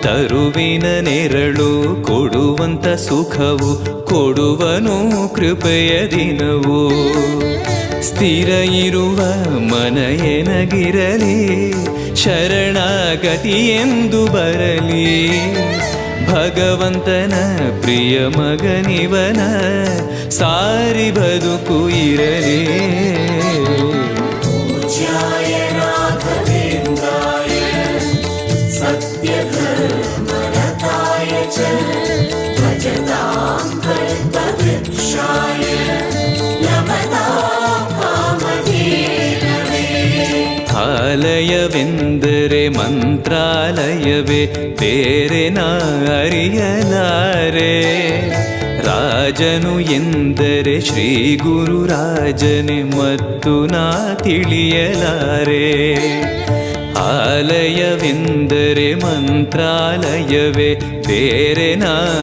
ತರುವಿನ ನೆರಳು ಕೊಡುವಂತ ಸುಖವು ಕೊಡುವನು ಕೃಪೆಯ ದಿನವು. ಸ್ಥಿರ ಇರುವ ಮನ ಎನಗಿರಲಿ ಶರಣಾಗತಿ ಎಂದು ಬರಲಿ. ಭಗವಂತನ ಪ್ರಿಯ ಮಗನಿವನ ಸಾರಿ ಬದುಕು ಇರಲಿ. ಆಲಯವೆಂದರೆ ಮಂತ್ರಾಲಯವೇ ಬೇರೆ ನಾ ಅರಿಯಲಾರೆ. ರಾಜನು ಎಂದರೆ ಶ್ರೀ ಗುರುರಾಜನೇ ಮತ್ತು ನಾ ತಿಳಿಯಲಾರೆ. ಆಲಯವೆಂದರೆ ಮಂತ್ರಾಲಯವೇ ಬೇರೆ ನಾ